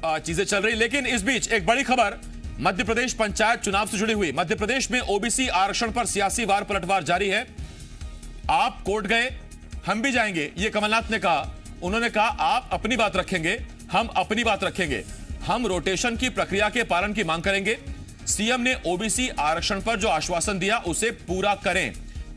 चीजें चल रही। लेकिन इस बीच एक बड़ी खबर मध्य प्रदेश पंचायत चुनाव से जुड़ी हुई। मध्य प्रदेश में ओबीसी आरक्षण पर सियासी वार पलटवार जारी है। आप कोर्ट गए, हम भी जाएंगे, ये कमलनाथ ने कहा। उन्होंने कहा आप अपनी बात रखेंगे, हम अपनी बात रखेंगे, हम रोटेशन की प्रक्रिया के पालन की मांग करेंगे। सीएम ने ओबीसी आरक्षण पर जो आश्वासन दिया उसे पूरा करें,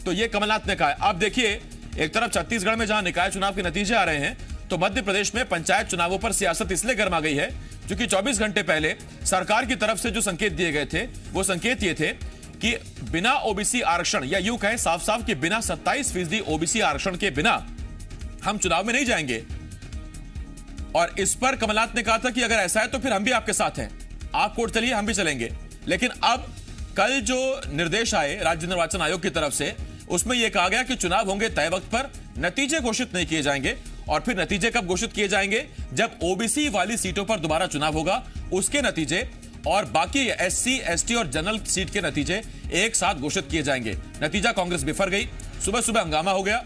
तो यह कमलनाथ ने कहा। आप देखिए, एक तरफ छत्तीसगढ़ में जहां निकाय चुनाव के नतीजे आ रहे हैं, तो मध्य प्रदेश में पंचायत चुनावों पर सियासत इसलिए गर्मा गई है क्योंकि 24 घंटे पहले सरकार की तरफ से जो संकेत दिए गए थे, वो संकेत ये थे कि बिना ओबीसी आरक्षण, या यूं कहें साफ साफ कि बिना 27% ओबीसी आरक्षण के बिना हम चुनाव में नहीं जाएंगे। और इस पर कमलनाथ ने कहा था कि अगर ऐसा है तो फिर हम भी आपके साथ हैं, आप कोर्ट चलिए, हम भी चलेंगे। लेकिन अब कल जो निर्देश आए राज्य निर्वाचन आयोग की तरफ से, उसमें यह कहा गया कि चुनाव होंगे तय वक्त पर, नतीजे घोषित नहीं किए जाएंगे। और फिर नतीजे कब घोषित किए जाएंगे? जब ओबीसी वाली सीटों पर दोबारा चुनाव होगा, उसके नतीजे और बाकी एससी, एसटी और जनरल सीट के नतीजे एक साथ घोषित किए जाएंगे। नतीजा कांग्रेस बिफर गई, सुबह सुबह हंगामा हो गया।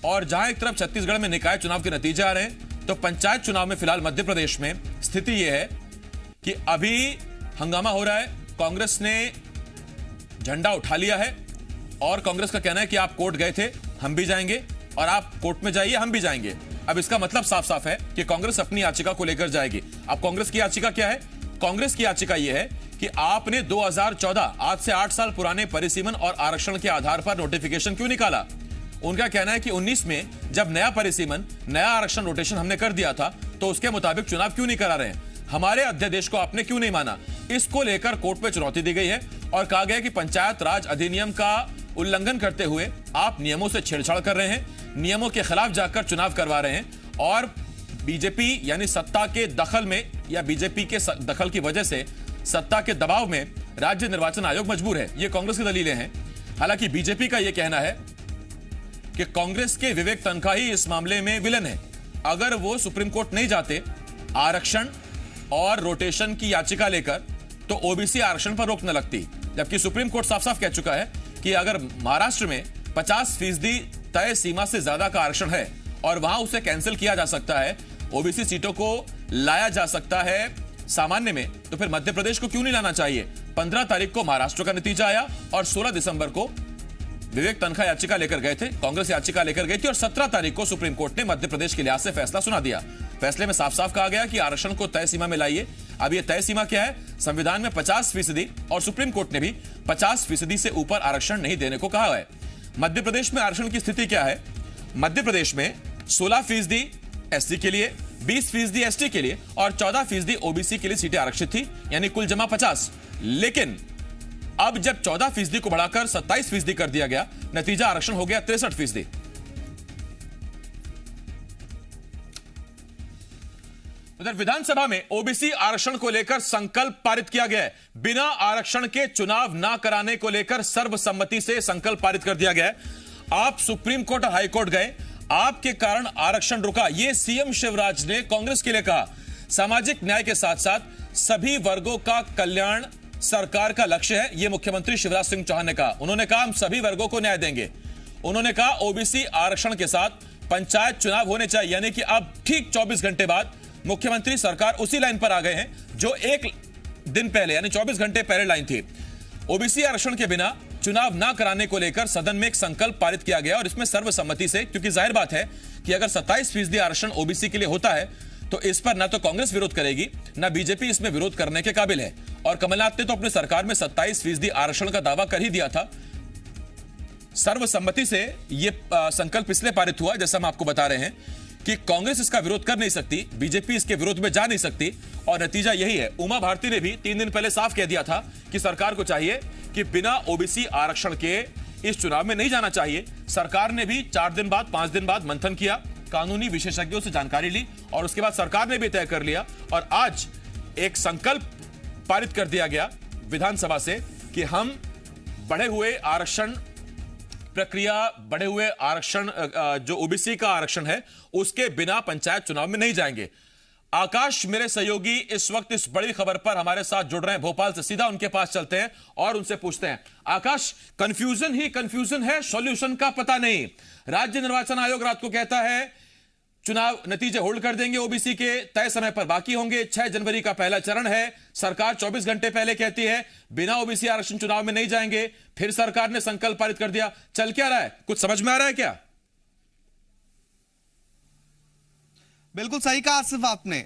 और जहां एक तरफ छत्तीसगढ़ में निकाय चुनाव के नतीजे आ रहे हैं, तो पंचायत चुनाव में फिलहाल मध्य प्रदेश में स्थिति यह है कि अभी हंगामा हो रहा है। कांग्रेस ने झंडा उठा लिया है और कांग्रेस का कहना है कि आप कोर्ट गए थे, हम भी जाएंगे, और आप कोर्ट में जाइए, हम भी जाएंगे। अब इसका मतलब साफ साफ है कि कांग्रेस अपनी याचिका को लेकर जाएगी। अब कांग्रेस की याचिका क्या है? कांग्रेस की याचिका यह है कि आपने 2014, आज से 8 साल पुराने परिसीमन और आरक्षण के आधार पर नोटिफिकेशन क्यों निकाला? उनका कहना है कि 19 में जब नया परिसीमन, नया आरक्षण रोटेशन हमने कर दिया था, तो उसके मुताबिक चुनाव क्यों नहीं करा रहे हैं? हमारे अध्यादेश को आपने क्यों नहीं माना? इसको लेकर कोर्ट में चुनौती दी गई है और कहा गया कि पंचायत राज अधिनियम का उल्लंघन करते हुए आप नियमों से छेड़छाड़ कर रहे हैं, नियमों के खिलाफ जाकर चुनाव करवा रहे हैं। और बीजेपी यानी सत्ता के दखल में, या बीजेपी के दखल की वजह से सत्ता के दबाव में राज्य निर्वाचन आयोग मजबूर है। ये कांग्रेस की दलीलें हैं। हालांकि बीजेपी का यह कहना है कि कांग्रेस के विवेक तन्खा ही इस मामले में विलन है। अगर वो सुप्रीम कोर्ट नहीं जाते आरक्षण और रोटेशन की याचिका लेकर, तो ओबीसी आरक्षण पर रोक न लगती। जबकि सुप्रीम कोर्ट साफ साफ कह चुका है कि अगर महाराष्ट्र में 50% तय सीमा से ज्यादा का आरक्षण है और वहां उसे कैंसिल किया जा सकता है, ओबीसी सीटों को लाया जा सकता है सामान्य में, तो फिर मध्य प्रदेश को क्यों नहीं लाना चाहिए? 15 तारीख को महाराष्ट्र का नतीजा आया और 16 दिसंबर को विवेक तन्खा याचिका लेकर गए थे, कांग्रेस याचिका लेकर गई थी, और 17 तारीख को सुप्रीम कोर्ट ने मध्य प्रदेश के लिहाज से फैसला सुना दिया। फैसले में साफ साफ कहा गया कि आरक्षण को तय सीमा में लाइए। अब यह तय सीमा क्या है? संविधान में 50% और सुप्रीम कोर्ट ने भी 50% से ऊपर आरक्षण नहीं देने को कहा है। मध्य प्रदेश में आरक्षण की स्थिति क्या है? मध्य प्रदेश में 16% एससी के लिए, 20% एसटी के लिए और 14% ओबीसी के लिए सीटें आरक्षित थी, यानी कुल जमा 50। लेकिन अब जब 14% को बढ़ाकर 27% कर दिया गया, नतीजा आरक्षण हो गया 63%। उधर विधानसभा में ओबीसी आरक्षण को लेकर संकल्प पारित किया गया है। बिना आरक्षण के चुनाव ना कराने को लेकर सर्वसम्मति से संकल्प पारित कर दिया गया है। आप सुप्रीम कोर्ट और हाईकोर्ट गए, आपके कारण आरक्षण रुका, यह सीएम शिवराज ने कांग्रेस के लिए कहा। सामाजिक न्याय के साथ साथ सभी वर्गों का कल्याण सरकार का लक्ष्य है, यह मुख्यमंत्री शिवराज सिंह चौहान ने कहा। उन्होंने कहा हम सभी वर्गों को न्याय देंगे। उन्होंने कहा ओबीसी आरक्षण के साथ पंचायत चुनाव होने चाहिए, यानी कि अब ठीक 24 घंटे बाद मुख्यमंत्री सरकार उसी लाइन पर आ गए हैं जो एक दिन पहले, यानी 24 घंटे पहले लाइन थी। ओबीसी आरक्षण के बिना चुनाव ना कराने को लेकर सदन में एक संकल्प पारित किया गया और इसमें सर्वसम्मति से, क्योंकि जाहिर बात है कि अगर 27% आरक्षण ओबीसी के लिए होता है तो इस पर ना तो कांग्रेस विरोध करेगी, ना बीजेपी इसमें विरोध करने के काबिल है। और कमलनाथ ने तो अपनी सरकार में 27% आरक्षण का दावा कर ही दिया था। सर्वसम्मति से यह संकल्प इसलिए पारित हुआ, जैसा हम आपको बता रहे हैं, कि कांग्रेस इसका विरोध कर नहीं सकती, बीजेपी इसके विरोध में जा नहीं सकती, और नतीजा यही है। उमा भारती ने भी 3 दिन पहले साफ कह दिया था कि सरकार को चाहिए कि बिना ओबीसी आरक्षण के इस चुनाव में नहीं जाना चाहिए। सरकार ने भी 4 दिन बाद, 5 दिन बाद मंथन किया, कानूनी विशेषज्ञों से जानकारी ली और उसके बाद सरकार ने भी तय कर लिया। और आज एक संकल्प पारित कर दिया गया विधानसभा से कि हम बढ़े हुए आरक्षण प्रक्रिया, बढ़े हुए आरक्षण, जो ओबीसी का आरक्षण है, उसके बिना पंचायत चुनाव में नहीं जाएंगे। आकाश मेरे सहयोगी इस वक्त इस बड़ी खबर पर हमारे साथ जुड़ रहे हैं भोपाल से। सीधा उनके पास चलते हैं और उनसे पूछते हैं। आकाश, कंफ्यूजन ही कंफ्यूजन है, सॉल्यूशन का पता नहीं। राज्य निर्वाचन आयोग रात को कहता है चुनाव नतीजे होल्ड कर देंगे ओबीसी के, तय समय पर बाकी होंगे। 6 जनवरी का पहला चरण है। सरकार 24 घंटे पहले कहती है बिना ओबीसी आरक्षण चुनाव में नहीं जाएंगे, फिर सरकार ने संकल्प पारित कर दिया। चल क्या रहा है, कुछ समझ में आ रहा है क्या? बिल्कुल सही कहा आसिफ आपने,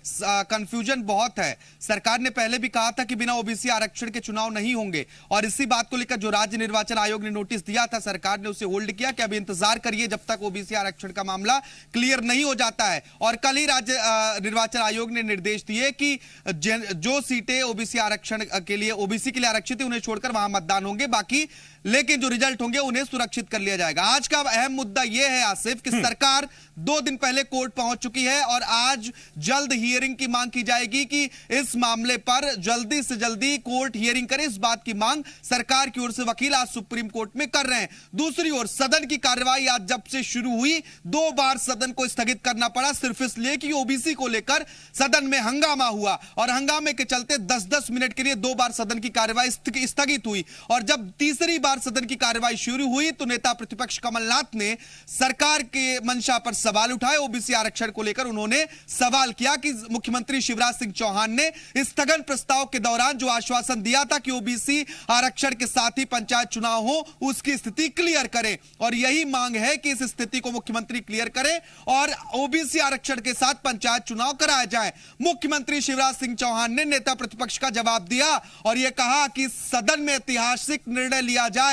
कंफ्यूजन बहुत है। सरकार ने पहले भी कहा था कि बिना ओबीसी आरक्षण के चुनाव नहीं होंगे, और इसी बात को लेकर जो राज्य निर्वाचन आयोग ने नोटिस दिया था, सरकार ने उसे होल्ड किया कि अभी इंतजार करिए जब तक ओबीसी आरक्षण का मामला क्लियर नहीं हो जाता है। और कल ही राज्य निर्वाचन आयोग ने निर्देश दिए कि जो सीटें ओबीसी आरक्षण के लिए ओबीसी के लिए आरक्षित है उन्हें छोड़कर वहां मतदान होंगे, बाकी लेकिन जो रिजल्ट होंगे उन्हें सुरक्षित कर लिया जाएगा। आज का अहम मुद्दा यह है आसिफ कि सरकार 2 दिन पहले कोर्ट पहुंच चुकी है और आज जल्द हियरिंग की मांग की जाएगी कि इस मामले पर जल्दी से जल्दी कोर्ट हियरिंग करे। इस बात की मांग सरकार की ओर से वकील आज सुप्रीम कोर्ट में कर रहे हैं। दूसरी ओर सदन की कार्यवाही आज जब से शुरू हुई 2 बार सदन को स्थगित करना पड़ा, सिर्फ इसलिए कि ओबीसी को लेकर सदन में हंगामा हुआ, और हंगामे के चलते 10-10 मिनट के लिए 2 बार सदन की कार्यवाही स्थगित हुई। और जब तीसरी बार सदन की कार्यवाही शुरू हुई तो नेता प्रतिपक्ष कमलनाथ ने सरकार के मंशा पर सवाल उठाए। ओबीसी आरक्षण को लेकर उन्होंने सवाल किया कि मुख्यमंत्री शिवराज सिंह चौहान ने स्थगन प्रस्ताव के दौरान जो आश्वासन दिया था कि ओबीसी आरक्षण के साथ ही पंचायत चुनाव हो, उसकी स्थिति क्लियर करें, और यही मांग है कि इस स्थिति को मुख्यमंत्री क्लियर करें और ओबीसी आरक्षण के साथ पंचायत चुनाव कराया जाए। मुख्यमंत्री शिवराज सिंह चौहान ने नेता प्रतिपक्ष का जवाब दिया और यह कहा कि सदन में ऐतिहासिक निर्णय लिया जाए,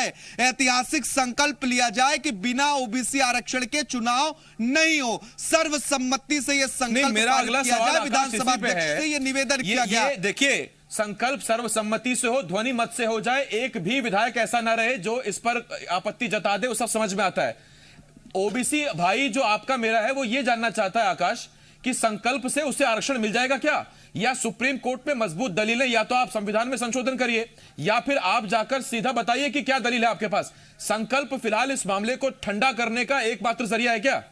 ऐतिहासिक संकल्प लिया जाए कि बिना ओबीसी आरक्षण के चुनाव नहीं हो। सर्वसम्मति से यह संकल्प मेरा अगला सवाल विधानसभा अध्यक्ष से यह निवेदन किया गया। देखिए, संकल्प सर्वसम्मति से हो, ध्वनि मत से हो जाए, एक भी विधायक ऐसा ना रहे जो इस पर आपत्ति जता दे, वो सब समझ में आता है। ओबीसी भाई जो आपका मेरा है वो ये जानना चाहता है आकाश कि संकल्प से उसे आरक्षण मिल जाएगा क्या, या सुप्रीम कोर्ट में मजबूत दलीलें, या तो आप संविधान में संशोधन करिए या फिर आप जाकर सीधा बताइए कि क्या दलील है आपके पास। संकल्प फिलहाल इस मामले को ठंडा करने का एकमात्र जरिया है क्या?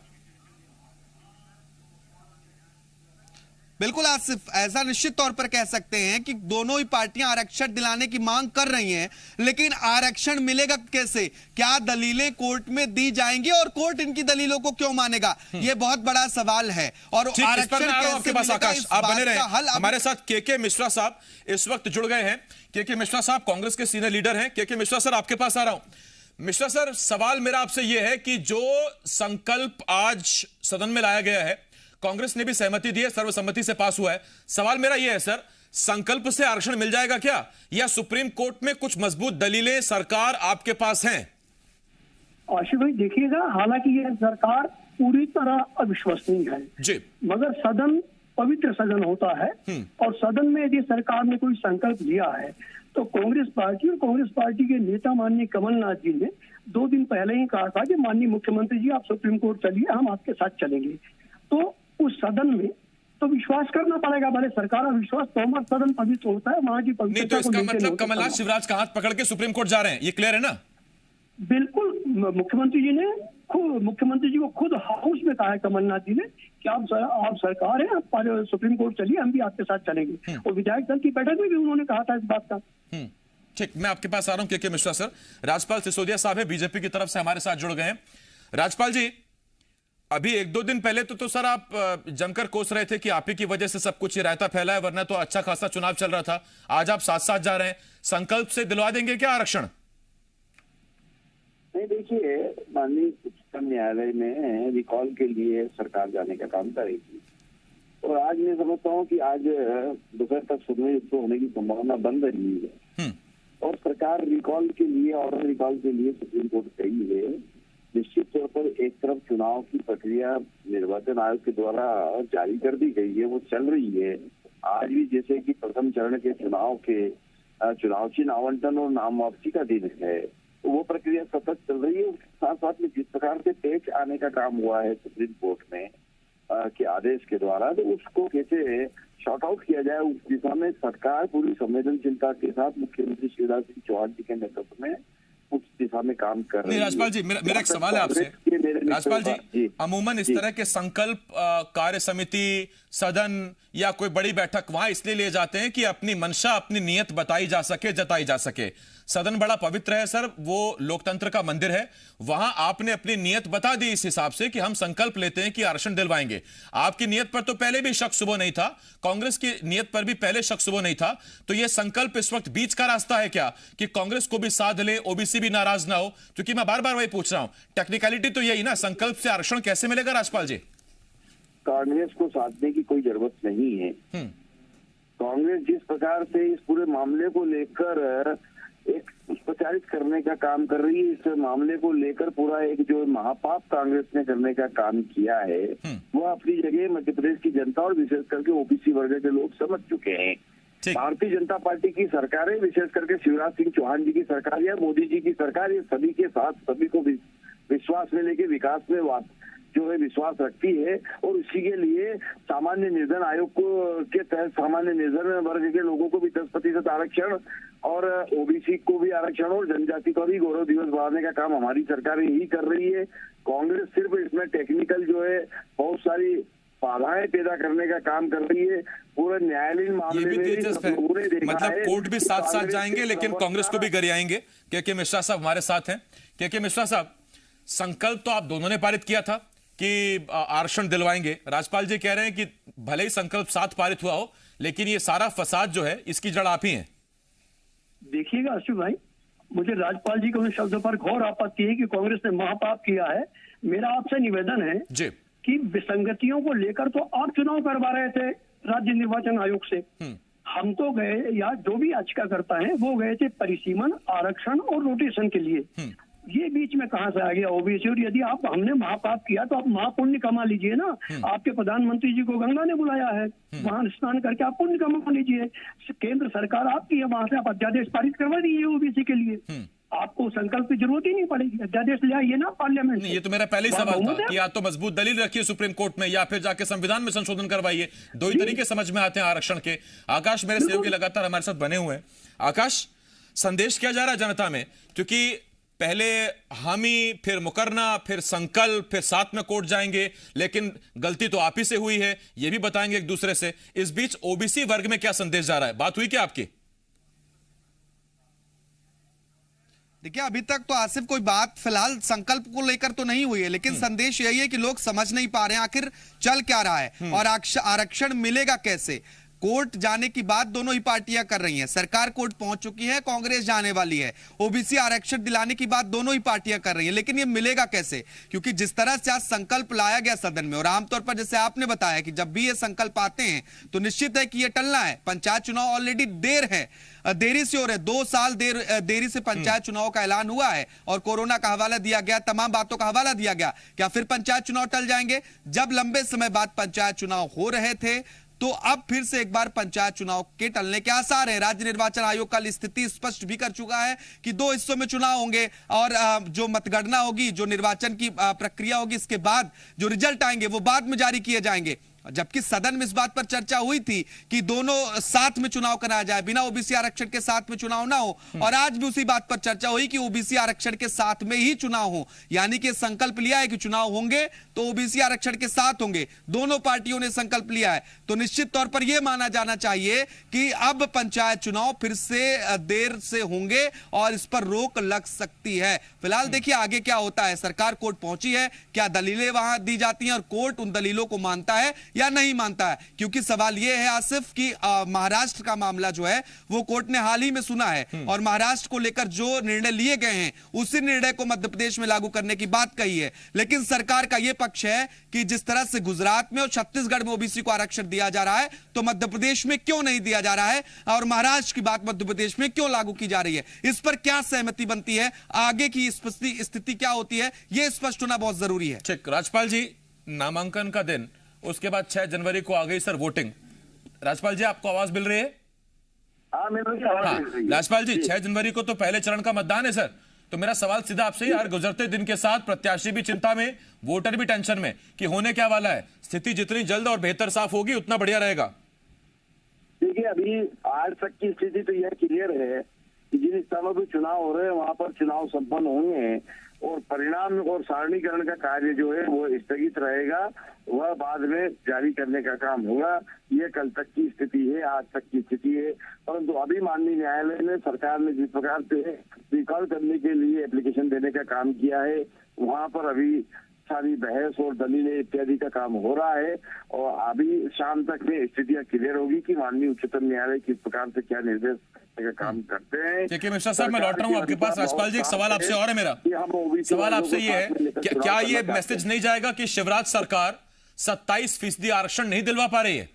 बिल्कुल आसिफ, ऐसा निश्चित तौर पर कह सकते हैं कि दोनों ही पार्टियां आरक्षण दिलाने की मांग कर रही हैं, लेकिन आरक्षण मिलेगा कैसे, क्या दलीलें कोर्ट में दी जाएंगी और कोर्ट इनकी दलीलों को क्यों मानेगा, यह बहुत बड़ा सवाल है। और आरक्षण आपके पास आकाश, आप बने रहे। हमारे साथ केके मिश्रा साहब इस वक्त जुड़ गए हैं। केके मिश्रा साहब कांग्रेस के सीनियर लीडर हैं। केके मिश्रा सर, आपके पास आ रहा हूं। मिश्रा सर, सवाल मेरा आपसे यह है कि जो संकल्प आज सदन में लाया गया है, कांग्रेस ने भी सहमति दी है, सर्वसम्मति से पास हुआ है। सवाल मेरा यह है सर, संकल्प से आरक्षण मिल जाएगा क्या, या सुप्रीम कोर्ट में कुछ मजबूत दलीलें सरकार आपके पास हैं? आशिफ भाई देखिएगा, हालांकि यह सरकार पूरी तरह अविश्वसनीय है जी, मगर सदन पवित्र सदन होता है, और सदन में यदि सरकार ने कोई संकल्प लिया है तो कांग्रेस पार्टी के नेता माननीय कमलनाथ जी ने 2 दिन पहले ही कहा था कि माननीय मुख्यमंत्री जी आप सुप्रीम कोर्ट चलिए, हम आपके साथ चलेंगे। तो उस सदन में तो विश्वास करना पड़ेगा, भले सरकार अविश्वास तो हमारा सदन पवित्र होता है, वहां की नहीं तो इसका मतलब कमलनाथ शिवराज का हाथ पकड़ के सुप्रीम कोर्ट जा रहे हैं, ये क्लियर है ना? बिल्कुल, मुख्यमंत्री जी को खुद हाउस में कहा है कमलनाथ जी ने कि आप सरकार है, आप सुप्रीम कोर्ट चलिए, हम भी आपके साथ चलेंगे। और विधायक दल की बैठक में भी उन्होंने कहा था इस बात का। ठीक, मैं आपके पास आ रहा हूं केके मिश्रा सर। राजपाल सिसोदिया साहब है बीजेपी की तरफ से हमारे साथ जुड़ गए हैं। राजपाल जी, अभी 1-2 दिन पहले तो सर आप जमकर कोस रहे थे कि आप ही की वजह से सब कुछ ये रायता फैला है, वरना तो अच्छा खासा चुनाव चल रहा था। आज आप साथ साथ जा रहे हैं, संकल्प से दिलवा देंगे क्या आरक्षण? नहीं, देखिए, माननीय उच्चतम न्यायालय में रिकॉल के लिए सरकार जाने का काम करेगी, और आज मैं समझता हूँ कि आज दोपहर तक सुनवाई होने की संभावना बन रही है, और सरकार रिकॉल के लिए, ऑर्डर रिकॉल के लिए सुप्रीम कोर्ट गई है। निश्चित तौर पर एक तरफ चुनाव की प्रक्रिया निर्वाचन आयोग के द्वारा जारी कर दी गई है, वो चल रही है। आज भी जैसे कि प्रथम चरण के चुनाव चिन्ह आवंटन और नाम वापसी का दिन है, तो वो प्रक्रिया सतत चल रही है। साथ साथ में जिस प्रकार से पेच आने का काम हुआ है सुप्रीम कोर्ट में के आदेश के द्वारा, तो उसको कैसे शॉर्ट आउट किया जाए, उस दिशा में सरकार पूरी संवेदनशीलता के साथ मुख्यमंत्री शिवराज सिंह चौहान जी के नेतृत्व में उच्चतम दिशा में काम कर रही नहीं है। राजपाल जी, मेरा एक सवाल है आपसे। राजपाल जी, अमूमन इस तरह के संकल्प कार्य समिति, सदन या कोई बड़ी बैठक वहां इसलिए लिए जाते हैं कि अपनी मंशा, अपनी नीयत बताई जा सके, जताई जा सके। सदन बड़ा पवित्र है सर, वो लोकतंत्र का मंदिर है। वहां आपने अपनी नीयत बता दी इस हिसाब से कि हम संकल्प लेते हैं कि आरक्षण दिलवाएंगे। आपकी नीयत पर तो पहले भी शक सुबह नहीं था, कांग्रेस की नीयत पर भी पहले शक सुबह नहीं था। तो यह संकल्प इस वक्त बीच का रास्ता है क्या कि कांग्रेस को भी साध ले, ओबीसी भी नाराज ना हो? क्योंकि मैं बार बार वही पूछ रहा हूं, टेक्निकलिटी तो यही ना, संकल्प से आरक्षण कैसे मिलेगा राजपाल जी? कांग्रेस को साधने की कोई जरूरत नहीं है। कांग्रेस जिस प्रकार से इस पूरे मामले को लेकर एक प्रचारित करने का काम कर रही है, इस मामले को लेकर पूरा एक जो महापाप कांग्रेस ने करने का काम किया है, वो अपनी जगह मध्य प्रदेश की जनता और विशेष करके ओबीसी वर्ग के लोग समझ चुके हैं। भारतीय जनता पार्टी की सरकारें, विशेष करके शिवराज सिंह चौहान जी की सरकार या मोदी जी की सरकार, ये सभी के साथ सभी को विश्वास में लेके विकास में जो है विश्वास रखती है। और इसी के लिए सामान्य निर्धन आयोग को के तहत सामान्य निर्धन वर्ग के लोगों को भी 10% आरक्षण और ओबीसी को भी आरक्षण और जनजाति का भी गौरव दिवस बढ़ाने का काम हमारी सरकार यही कर रही है। कांग्रेस सिर्फ इसमें टेक्निकल जो है बहुत सारी बाधाएं पैदा करने का काम कर रही है। पूरे न्यायालयीन मामले में मतलब कोर्ट भी साथ साथ जाएंगे लेकिन कांग्रेस को भी गरियाएंगे। के मिश्रा साहब हमारे साथ हैं। के मिश्रा साहब, संकल्प तो आप दोनों ने पारित किया था कि आरक्षण दिलवाएंगे। राजपाल जी कह रहे हैं कि भले ही संकल्प साथ पारित हुआ हो, लेकिन ये सारा फसाद जो है इसकी जड़ आप ही हैं। देखिएगा अशोक भाई, मुझे राज्यपाल जी के उन शब्दों पर घोर आपत्ति है कि कांग्रेस ने महापाप किया है। मेरा आपसे निवेदन है जी कि विसंगतियों को लेकर तो आप चुनाव करवा रहे थे राज्य निर्वाचन आयोग से, हम तो गए, या जो भी याचिका करता है वो गए थे परिसीमन, आरक्षण और रोटेशन के लिए। ये बीच में कहां से आ गया ओबीसी? और यदि हमने महापाप किया तो आप महापुण्य कमा लीजिए ना। आपके प्रधानमंत्री जी को गंगा ने बुलाया है, वहां स्नान करके आप पुण्य कमा लीजिए। केंद्र सरकार आपकी है, वहां से आप अध्यादेश पारित करवा दीजिए ओबीसी के लिए। आपको संकल्प की जरूरत ही नहीं पड़ेगी, अध्यादेश ले आइए ना पार्लियामेंट। ये तो मेरा पहले ही सवाल था कि या तो मजबूत दलील रखिए सुप्रीम कोर्ट में या फिर जाके संविधान में संशोधन करवाइए। दो ही तरीके समझ में आते हैं आरक्षण के। आकाश मेरे सहयोगी लगातार हमारे साथ बने हुए हैं। आकाश, संदेश क्या जा रहा है जनता में? क्योंकि पहले हामी, फिर मुकरना, फिर संकल्प, फिर साथ में कोर्ट जाएंगे, लेकिन गलती तो आप ही से हुई है, ये भी बताएंगे एक दूसरे से। इस बीच ओबीसी वर्ग में क्या संदेश जा रहा है? बात हुई क्या आपकी? देखिए, अभी तक तो आसिफ कोई बात फिलहाल संकल्प को लेकर तो नहीं हुई है, लेकिन संदेश यही है कि लोग समझ नहीं पा रहे हैं आखिर चल क्या रहा है और आरक्षण मिलेगा कैसे। कोर्ट जाने की बात दोनों ही पार्टियां कर रही हैं, सरकार कोर्ट पहुंच चुकी है, कांग्रेस जाने वाली है। ओबीसी आरक्षण दिलाने की बात दोनों ही पार्टियां कर रही हैं, लेकिन ये मिलेगा कैसे? क्योंकि जिस तरह से आज संकल्प लाया गया सदन में, और आमतौर पर जैसे आपने बताया कि जब भी ये संकल्प आते हैं तो निश्चित है कि ये टलना है। पंचायत चुनाव ऑलरेडी देरी से हो रहे, 2 साल देरी से पंचायत चुनाव का ऐलान हुआ है और कोरोना का हवाला दिया गया, तमाम बातों का हवाला दिया गया। क्या फिर पंचायत चुनाव टल जाएंगे? जब लंबे समय बाद पंचायत चुनाव हो रहे थे तो अब फिर से एक बार पंचायत चुनाव के टलने के आसार हैं। राज्य निर्वाचन आयोग कल स्थिति स्पष्ट भी कर चुका है कि 2 हिस्सों में चुनाव होंगे और जो मतगणना होगी, जो निर्वाचन की प्रक्रिया होगी, इसके बाद जो रिजल्ट आएंगे वो बाद में जारी किए जाएंगे। जबकि सदन में इस बात पर चर्चा हुई थी कि दोनों साथ में चुनाव कराया जाए, बिना ओबीसी आरक्षण के साथ में चुनाव ना हो, और आज भी उसी बात पर चर्चा हुई कि ओबीसी आरक्षण के साथ में ही चुनाव हो। यानी कि संकल्प लिया है कि चुनाव होंगे तो ओबीसी आरक्षण के साथ होंगे, दोनों पार्टियों ने संकल्प लिया है। तो निश्चित तौर पर यह माना जाना चाहिए कि अब पंचायत चुनाव फिर से देर से होंगे और इस पर रोक लग सकती है। फिलहाल देखिए आगे क्या होता है। सरकार कोर्ट पहुंची है, क्या दलीलें वहां दी जाती हैं और कोर्ट उन दलीलों को मानता है या नहीं मानता है? क्योंकि सवाल यह है आसिफ कि महाराष्ट्र का मामला जो है वो कोर्ट ने हाल ही में सुना है और महाराष्ट्र को लेकर जो निर्णय लिए गए हैं उसी निर्णय को मध्य प्रदेश में लागू करने की बात कही है। लेकिन सरकार का यह पक्ष है कि जिस तरह से गुजरात में और छत्तीसगढ़ में ओबीसी को आरक्षण दिया जा रहा है तो मध्य प्रदेश में क्यों नहीं दिया जा रहा है, और महाराष्ट्र की बात मध्य प्रदेश में क्यों लागू की जा रही है? इस पर क्या सहमति बनती है, आगे की स्थिति क्या होती है, यह स्पष्ट होना बहुत जरूरी है। ठीक, राज्यपाल जी, नामांकन का दिन, उसके बाद 6 जनवरी को आ गई सर वोटिंग। राज्यपाल जी, आपको आवाज मिल रही है? हाँ, राज्यपाल जी, 6 जनवरी को तो पहले चरण का मतदान है सर। तो मेरा सवाल सीधा आपसे यार, गुजरते दिन के साथ प्रत्याशी भी चिंता में, वोटर भी टेंशन में कि होने क्या वाला है। स्थिति जितनी जल्द और बेहतर साफ होगी उतना बढ़िया रहेगा। देखिए, अभी आज तक की स्थिति तो यह क्लियर है कि जिन स्थानों पर चुनाव हो रहे हैं वहां पर चुनाव संपन्न होंगे और परिणाम और सारणीकरण का कार्य जो है वो स्थगित रहेगा, वह बाद में जारी करने का काम होगा। ये कल तक की स्थिति है, आज तक की स्थिति है। परंतु अभी माननीय न्यायालय ने, सरकार ने जिस प्रकार से रिकॉल करने के लिए एप्लीकेशन देने का काम किया है, वहां पर अभी सारी बहस और दलीलें इत्यादि का काम हो रहा है और अभी शाम तक में स्थितियां क्लियर होगी कि माननीय उच्चतम न्यायालय किस प्रकार से क्या निर्देश का काम करते हैं। के मिश्रा साहब, मैं लौट रहा हूँ आपके पास। राजपाल जी, एक सवाल आपसे और है मेरा। सवाल आपसे ये है, क्या ये मैसेज नहीं जाएगा कि शिवराज सरकार 27% आरक्षण नहीं दिलवा पा रही है?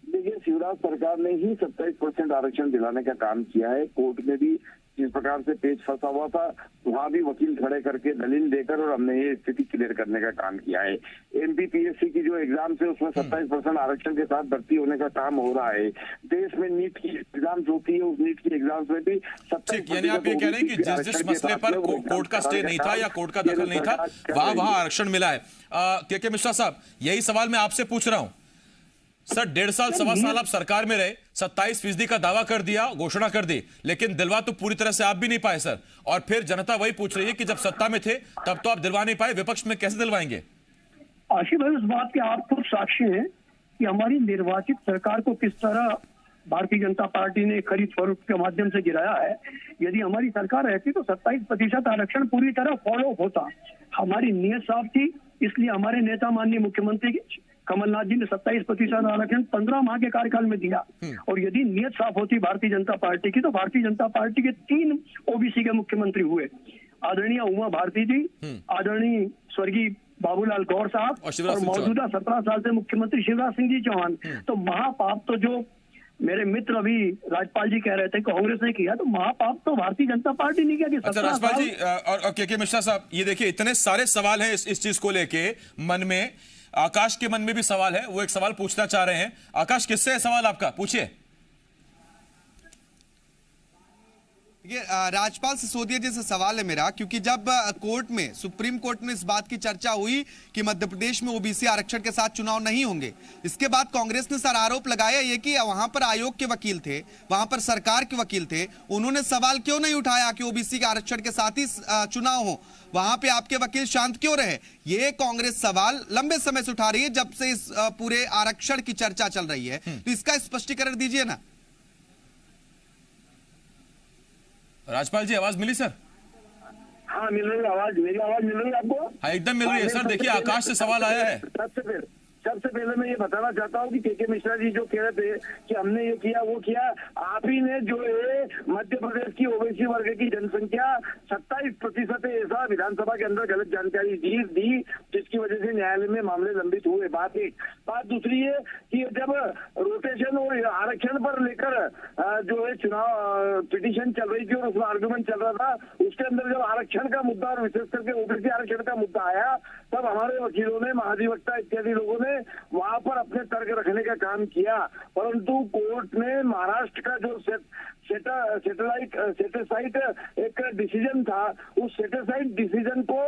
देखिए, शिवराज सरकार ने ही 27% आरक्षण दिलाने का काम किया है। कोर्ट में भी जिस प्रकार से पेच फंसा हुआ था, वहां भी वकील खड़े करके दलील देकर और हमने ये स्थिति क्लियर करने का काम किया है। एमपीपीएससी की जो एग्जाम है उसमें 27% आरक्षण के साथ भर्ती होने का काम हो रहा है। देश में नीट की एग्जाम जो होती है, उस नीट की एग्जाम में भी 27%। यानी आप ये कह रहे हैं कि जिस मसले पर कोर्ट का स्टे नहीं था या कोर्ट का दखल नहीं था, वहां आरक्षण मिला है। के मिश्रा साहब, यही सवाल मैं आपसे पूछ रहा हूं सर। 1.5 साल, सवा साल आप सरकार में रहे, 27% का दावा कर दिया, घोषणा कर दी, लेकिन दिलवा तो पूरी तरह से आप भी नहीं पाए सर। और फिर जनता वही पूछ रही है कि जब सत्ता में थे तब तो आप दिलवा नहीं पाए, विपक्ष में कैसे दिलवाएंगे? आशिफ भाई, उस बात के आप खुद साक्षी हैं कि हमारी निर्वाचित सरकार को किस तरह भारतीय जनता पार्टी ने खरीद फरोख्त के माध्यम से गिराया है। यदि हमारी सरकार रहती तो 27% आरक्षण पूरी तरह फॉलो होता। हमारी नीयत साफ थी, इसलिए हमारे नेता माननीय मुख्यमंत्री कमलनाथ जी ने 27% आरक्षण 15 माह के कार्यकाल में दिया। और यदि नीयत साफ होती भारतीय जनता पार्टी की, तो भारतीय जनता पार्टी के 3 ओबीसी के मुख्यमंत्री हुए, आदरणीय उमा भारती जी, आदरणीय स्वर्गीय बाबूलाल गौर साहब और मौजूदा 17 साल से मुख्यमंत्री शिवराज सिंह जी चौहान। तो महापाप तो जो मेरे मित्र अभी राजपाल जी कह रहे थे कांग्रेस ने किया, तो महापाप तो भारतीय जनता पार्टी ने किया। कि अच्छा राजपाल जी और के मिश्रा साहब, ये देखिए इतने सारे सवाल हैं इस चीज को लेके मन में। आकाश के मन में भी सवाल है, वो एक सवाल पूछना चाह रहे हैं। आकाश, किससे है सवाल आपका? पूछिए। ये राजपाल सिसोदिया जी से सवाल है मेरा, क्योंकि जब कोर्ट में, सुप्रीम कोर्ट में इस बात की चर्चा हुई कि मध्य प्रदेश में ओबीसी आरक्षण के साथ चुनाव नहीं होंगे, इसके बाद कांग्रेस ने सर आरोप लगाया ये कि वहां पर आयोग के वकील थे, वहां पर सरकार के वकील थे, उन्होंने सवाल क्यों नहीं उठाया कि ओबीसी के आरक्षण के साथ ही चुनाव हो, वहां पे आपके वकील शांत क्यों रहे? ये कांग्रेस सवाल लंबे समय से उठा रही है, जब से इस पूरे आरक्षण की चर्चा चल रही है। तो इसका स्पष्टीकरण दीजिए ना। राजपाल जी, आवाज मिली सर? हाँ, मिल रही है आवाज। मेरी आवाज मिल रही है आपको? हाँ, एकदम मिल रही है सर। देखिए, आकाश से सवाल आया है। सबसे पहले मैं ये बताना चाहता हूँ कि के मिश्रा जी जो कह रहे थे कि हमने ये किया वो किया, आप ही ने जो है मध्य प्रदेश की ओबीसी वर्ग की जनसंख्या 27% है, ऐसा विधानसभा के अंदर गलत जानकारी दी, जिसकी वजह से न्यायालय में मामले लंबित हुए। बात एक। बात दूसरी है कि जब रोटेशन और आरक्षण पर लेकर जो है चुनाव पिटीशन चल रही थी और उसमें आर्गूमेंट चल रहा था, उसके अंदर जब आरक्षण का मुद्दा और विशेष करके ओबीसी आरक्षण का मुद्दा आया, तब हमारे वकीलों ने, महाधिवक्ता इत्यादि लोगों ने वहां पर अपने तर्क रखने का काम किया। परंतु कोर्ट ने महाराष्ट्र का जो सेटेसाइट एक डिसीजन था, उस सेटेसाइट डिसीजन को,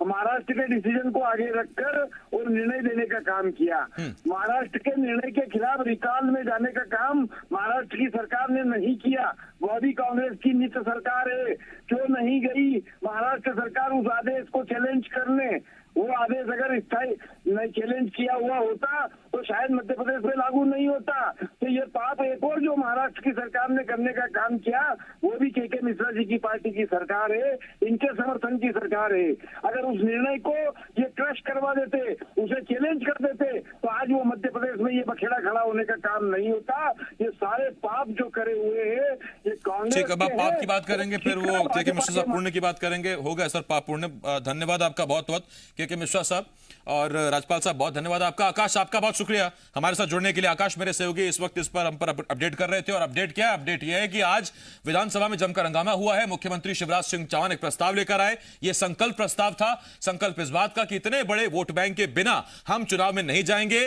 महाराष्ट्र के डिसीजन को आगे रखकर और निर्णय देने का काम किया। महाराष्ट्र के निर्णय के खिलाफ रिकॉल में जाने का काम महाराष्ट्र की सरकार ने नहीं किया। वह भी कांग्रेस की मित्र सरकार है, क्यों नहीं गई महाराष्ट्र सरकार उस आदेश को चैलेंज करने? वो आदेश अगर स्थायी नहीं चैलेंज किया हुआ होता तो शायद मध्य प्रदेश में लागू नहीं होता। तो ये पाप एक और जो महाराष्ट्र की सरकार ने करने का काम किया, वो भी के मिश्रा जी की पार्टी की सरकार है, इनके समर्थन की सरकार है। अगर उस निर्णय को ये क्रश करवा देते, उसे चैलेंज कर देते, तो आज वो मध्य प्रदेश में ये बखेड़ा खड़ा होने का काम नहीं होता। ये सारे पाप जो करे हुए हैं ये कांग्रेस। ठीक, अब आप पाप की बात करेंगे, फिर वो के मिश्रा साहब पुण्य की बात करेंगे। हो गया सर पाप पुण्य। धन्यवाद आपका बहुत बहुत के मिश्रा साहब और राजपाल साहब, बहुत धन्यवाद आपका। आकाश, आपका बहुत शुक्रिया हमारे साथ जुड़ने के लिए। आकाश मेरे सहयोगी इस वक्त इस पर हम पर अपडेट कर रहे थे। और अपडेट क्या है? अपडेट यह है कि आज विधानसभा में जमकर हंगामा हुआ है। मुख्यमंत्री शिवराज सिंह चौहान एक प्रस्ताव लेकर आए। यह संकल्प प्रस्ताव था। संकल्प इस बात का कि इतने बड़े वोट बैंक के बिना हम चुनाव में नहीं जाएंगे।